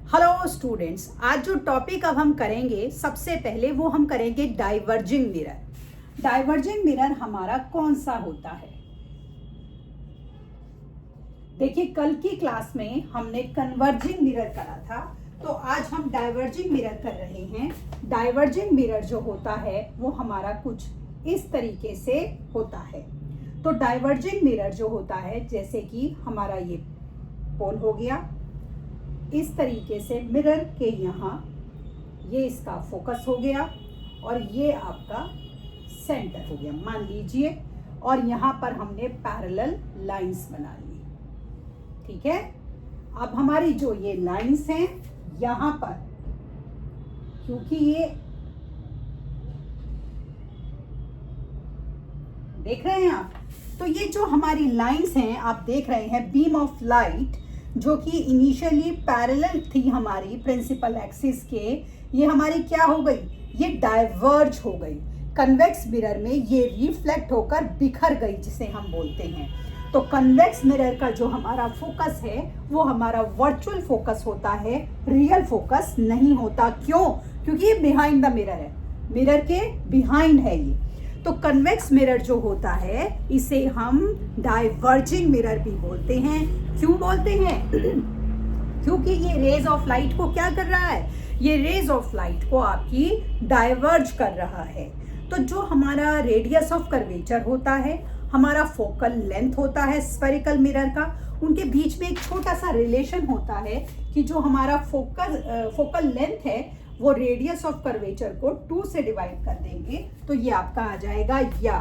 Hello students, आज जो topic अब हम करेंगे सबसे पहले वो हम करेंगे डाइवर्जिंग मिरर। डाइवर्जिंग मिरर हमारा कौन सा होता है? देखिए, कल की क्लास में हमने कन्वर्जिंग मिरर करा था, तो आज हम डाइवर्जिंग मिरर कर रहे हैं। डाइवर्जिंग मिरर जो होता है वो हमारा कुछ इस तरीके से होता है। तो डाइवर्जिंग मिरर जो होता है, जैसे कि हमारा ये पोल हो गया, इस तरीके से मिरर के यहाँ ये इसका फोकस हो गया और ये आपका सेंटर हो गया मान लीजिए, और यहाँ पर हमने पैरेलल लाइंस बना ली। ठीक है, अब हमारी जो ये लाइंस हैं यहाँ पर, क्योंकि ये देख रहे हैं आप, तो ये जो हमारी लाइंस हैं आप देख रहे हैं, बीम ऑफ लाइट जो कि इनिशियली पैरेलल थी हमारी प्रिंसिपल एक्सिस के, ये हमारी क्या हो गई, ये डाइवर्ज हो गई। कन्वेक्स मिरर में ये रिफ्लेक्ट होकर बिखर गई, जिसे हम बोलते हैं। तो कन्वेक्स मिरर का जो हमारा फोकस है वो हमारा वर्चुअल फोकस होता है, रियल फोकस नहीं होता। क्यों? क्योंकि ये बिहाइंड द मिरर है, मिरर के बिहाइंड है ये। तो कन्वेक्स मिरर जो होता है इसे हम डाइवर्जिंग मिरर भी बोलते हैं। क्यों बोलते हैं? क्योंकि ये रेज ऑफ लाइट को क्या कर रहा है, ये रेज ऑफ लाइट को आपकी डाइवर्ज कर रहा है। तो जो हमारा रेडियस ऑफ कर्वेचर होता है, हमारा फोकल लेंथ होता है स्फेरिकल मिरर का, उनके बीच में एक छोटा सा रिलेशन होता है कि जो हमारा फोकल लेंथ है वो रेडियस ऑफ कर्वेचर को 2 से डिवाइड कर देंगे तो ये आपका आ जाएगा, या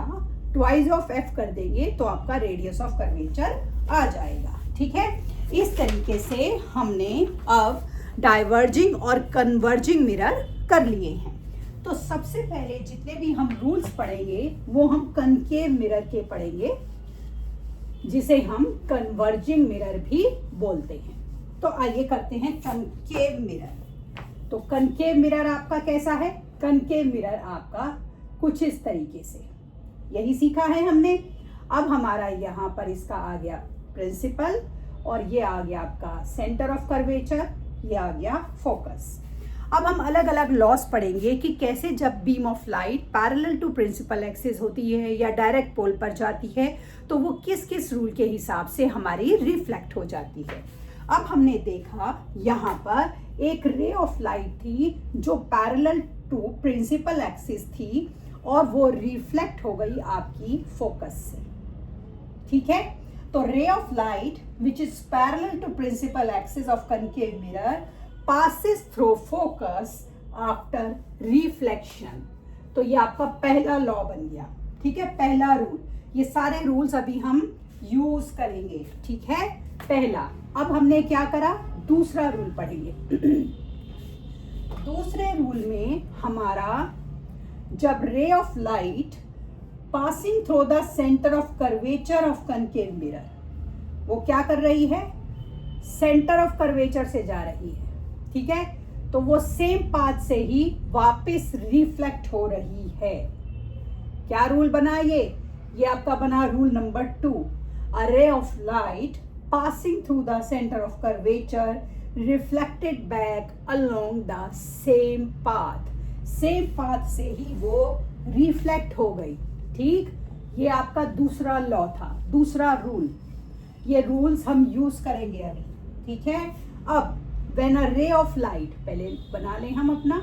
ट्वाइस ऑफ एफ कर देंगे तो आपका रेडियस ऑफ कर्वेचर आ जाएगा। ठीक है, इस तरीके से हमने अब डाइवर्जिंग और कन्वर्जिंग मिरर कर लिए हैं। तो सबसे पहले जितने भी हम रूल्स पढ़ेंगे वो हम कनकेव मिरर के पढ़ेंगे, जिसे हम कन्वर्जिंग मिरर भी बोलते हैं। तो आइए करते हैं कनकेव मिरर। तो कनकेव मिरर आपका कैसा है? कनकेव मिरर आपका कुछ इस तरीके से, यही सीखा है हमने। अब हमारा यहाँ पर इसका आ गया प्रिंसिपल, और ये आ गया आपका सेंटर ऑफ कर्वेचर, ये आ गया फोकस। अब हम अलग अलग लॉस पढ़ेंगे कि कैसे जब beam of light parallel to principal axis होती है या डायरेक्ट पोल पर जाती है तो वो किस किस रूल के हिसाब से हमारी रिफ्लेक्ट हो जाती है। अब हमने देखा यहाँ पर एक रे ऑफ लाइट थी जो पैरेलल टू प्रिंसिपल एक्सिस थी और वो रिफ्लेक्ट हो गई आपकी फोकस से। ठीक है, तो ray of light which is parallel to principal axis of concave mirror passes through focus after reflection। तो ये आपका पहला लॉ बन गया। ठीक है, पहला रूल। ये सारे रूल्स अभी हम यूज करेंगे। ठीक है, पहला। अब हमने क्या करा, दूसरा रूल पढ़ेंगे। दूसरे रूल में हमारा जब रे of light passing through the centre of curvature of concave mirror, वो क्या कर रही है, सेंटर ऑफ कर्वेचर से जा रही है। ठीक है, तो वो सेम पाथ से ही वापस रिफ्लेक्ट हो रही है। क्या रूल बना ये आपका बना rule number 2। A ray of light passing through the centre of curvature reflected back along the same path से ही वो रिफ्लेक्ट हो गई। ठीक, ये आपका दूसरा लॉ था, दूसरा रूल। ये रूल्स हम यूज करेंगे अभी। ठीक है, अब when a ray of light, पहले बना लें हम अपना,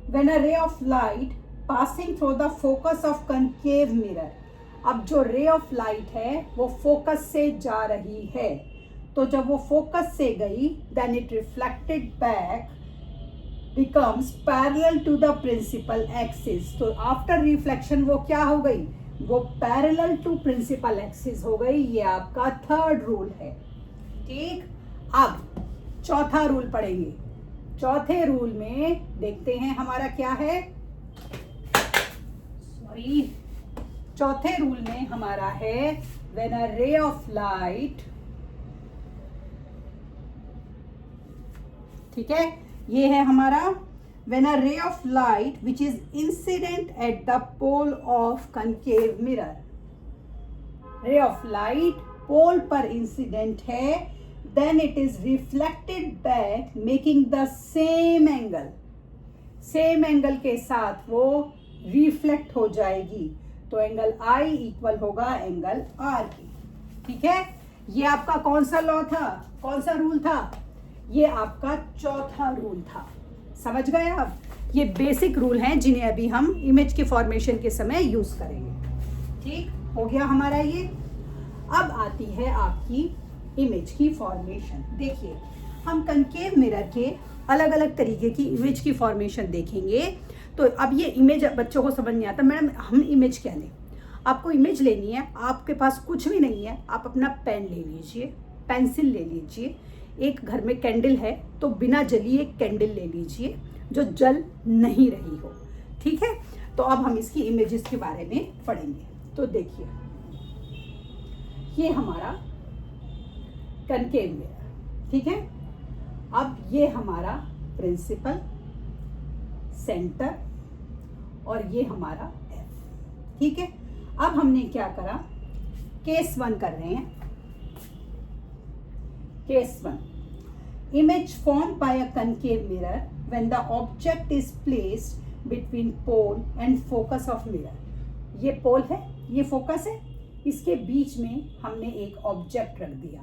when a ray of light passing through the focus of concave mirror, अब जो ray of light है वो फोकस से जा रही है, तो जब वो फोकस से गई then it reflected back becomes parallel to the principal axis। तो आफ्टर रिफ्लेक्शन वो क्या हो गई, वो पैरेलल टू प्रिंसिपल एक्सिस हो गई। ये आपका थर्ड रूल है। ठीक, अब चौथा रूल पढ़ेंगे। चौथे रूल में देखते हैं हमारा क्या है, चौथे रूल में हमारा है when a ray of light, ठीक है, ये है हमारा when a ray of light which is incident at the pole of concave mirror. Ray of light pole पर इंसिडेंट है, then it is reflected back making the same angle. Same angle के साथ वो रिफ्लेक्ट हो जाएगी, तो angle I equal होगा angle R की। ठीक है, ये आपका कौन सा लॉ था, कौन सा रूल था? ये आपका चौथा रूल था। समझ गए आप? ये बेसिक रूल हैं जिन्हें अभी हम इमेज के फॉर्मेशन के समय यूज करेंगे। ठीक हो गया हमारा ये। अब आती है आपकी इमेज की फॉर्मेशन। देखिए, हम कनकेव मिरर के अलग अलग तरीके की इमेज की फॉर्मेशन देखेंगे। तो अब ये इमेज बच्चों को समझ नहीं आता, मैडम हम इमेज क्या लें? आपको इमेज लेनी है, आपके पास कुछ भी नहीं है, आप अपना पेन ले लीजिए, पेंसिल ले लीजिए, एक घर में कैंडल है तो बिना जली एक कैंडल ले लीजिए जो जल नहीं रही हो। ठीक है, तो अब हम इसकी इमेजेस के बारे में पढ़ेंगे। तो देखिए, ये हमारा कनकेव मिरर, ठीक है। अब ये हमारा प्रिंसिपल, सेंटर और ये हमारा एफ। ठीक है, अब हमने क्या करा, केस 1 कर रहे हैं। Case 1, image formed by a concave mirror when the object is placed between pole and focus of mirror। ये पोल है, ये फोकस है, इसके बीच में हमने एक ऑब्जेक्ट रख दिया।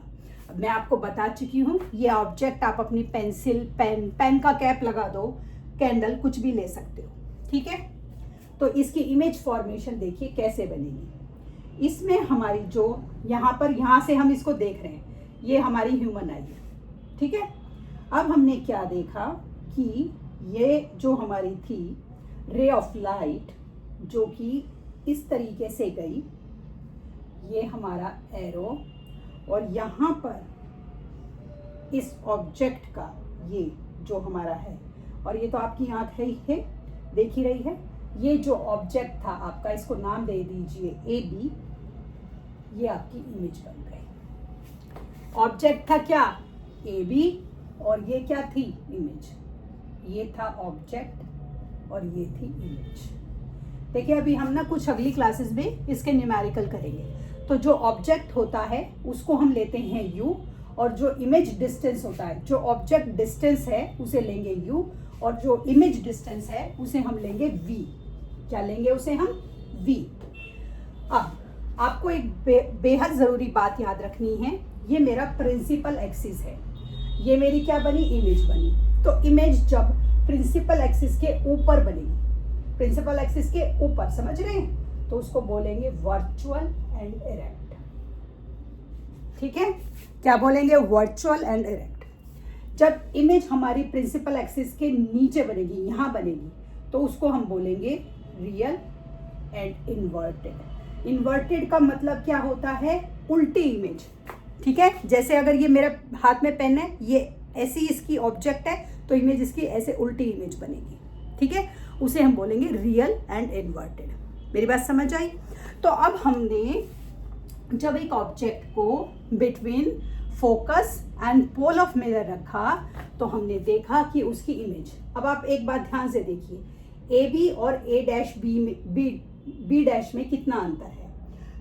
अब मैं आपको बता चुकी हूँ, ये ऑब्जेक्ट आप अपनी पेंसिल, पेन का कैप लगा दो, कैंडल, कुछ भी ले सकते हो। ठीक है, तो इसकी इमेज फॉर्मेशन देखिए कैसे बनेगी। इसमें हमारी जो यहाँ से हम इसको देख रहे हैं, ये हमारी ह्यूमन आई है। ठीक है, अब हमने क्या देखा कि ये जो हमारी थी रे ऑफ लाइट, जो कि इस तरीके से गई, ये हमारा एरो, और यहाँ पर इस ऑब्जेक्ट का ये जो हमारा है, और ये तो आपकी आँख है ही है, देख ही रही है। ये जो ऑब्जेक्ट था आपका, इसको नाम दे दीजिए ए बी, ये आपकी इमेज बन गई। ऑब्जेक्ट था क्या, ए बी, और ये क्या थी, इमेज। ये था ऑब्जेक्ट और ये थी इमेज। देखिए, अभी हम ना कुछ अगली क्लासेस में इसके न्यूमेरिकल करेंगे। तो जो ऑब्जेक्ट होता है उसको हम लेते हैं u, और जो इमेज डिस्टेंस होता है, जो ऑब्जेक्ट डिस्टेंस है उसे लेंगे u, और जो इमेज डिस्टेंस है उसे हम लेंगे v। क्या लेंगे उसे हम, v। अब आपको एक बेहद ज़रूरी बात याद रखनी है, ये मेरा प्रिंसिपल एक्सिस है, ये मेरी क्या बनी, इमेज बनी। तो इमेज जब प्रिंसिपल एक्सिस के ऊपर बनेगी, प्रिंसिपल एक्सिस के ऊपर, समझ रहे हैं, तो उसको बोलेंगे वर्चुअल एंड इरेक्ट। ठीक है, क्या बोलेंगे, वर्चुअल एंड इरेक्ट। जब इमेज हमारी प्रिंसिपल एक्सिस के नीचे बनेगी, यहाँ बनेगी, तो उसको हम बोलेंगे रियल एंड इन्वर्टेड। इन्वर्टेड का मतलब क्या होता है, उल्टी इमेज। ठीक है, जैसे अगर ये मेरे हाथ में पेन है, ये ऐसी इसकी ऑब्जेक्ट है, तो इमेज इसकी ऐसे उल्टी इमेज बनेगी। ठीक है, उसे हम बोलेंगे रियल एंड इन्वर्टेड। मेरी बात समझ आई? तो अब हमने जब एक ऑब्जेक्ट को between focus and pole of mirror रखा, तो हमने देखा कि उसकी इमेज। अब आप एक बात ध्यान से देखिए, ए बी और ए डैश बी डैश में कितना अंतर है।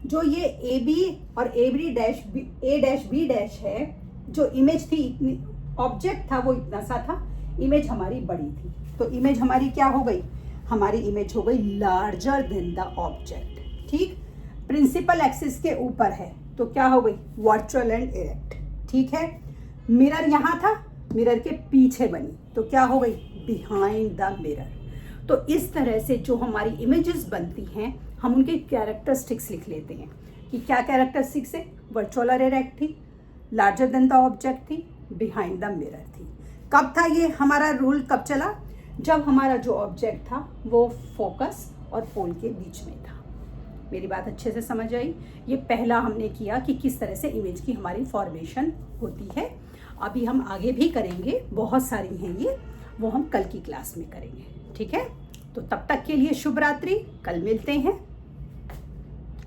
जो ये ए बी और ए डैश बी डैश है, जो इमेज थी, इतनी ऑब्जेक्ट था वो इतना सा था, इमेज हमारी बड़ी थी। तो इमेज हमारी क्या हो गई, हमारी इमेज हो गई लार्जर देन द ऑब्जेक्ट। ठीक, प्रिंसिपल एक्सिस के ऊपर है, तो क्या हो गई, वर्चुअल एंड इरेक्ट। ठीक है, मिरर यहाँ था, मिरर के पीछे बनी, तो क्या हो गई, बिहाइंड द मिरर। तो इस तरह से जो हमारी इमेजेस बनती हैं, हम उनके कैरेक्टरिस्टिक्स लिख लेते हैं कि क्या कैरेक्टरिस्टिक्स है, वर्चुअल और इरेक्ट थी, लार्जर देन द ऑब्जेक्ट थी, बिहाइंड द मिरर थी। कब था ये हमारा रूल, कब चला, जब हमारा जो ऑब्जेक्ट था वो फोकस और पोल के बीच में था। मेरी बात अच्छे से समझ आई? ये पहला हमने किया कि किस तरह से इमेज की हमारी फॉर्मेशन होती है। अभी हम आगे भी करेंगे, बहुत सारी हैं ये, वो हम कल की क्लास में करेंगे। ठीक है, तो तब तक के लिए शुभ रात्रि, कल मिलते हैं।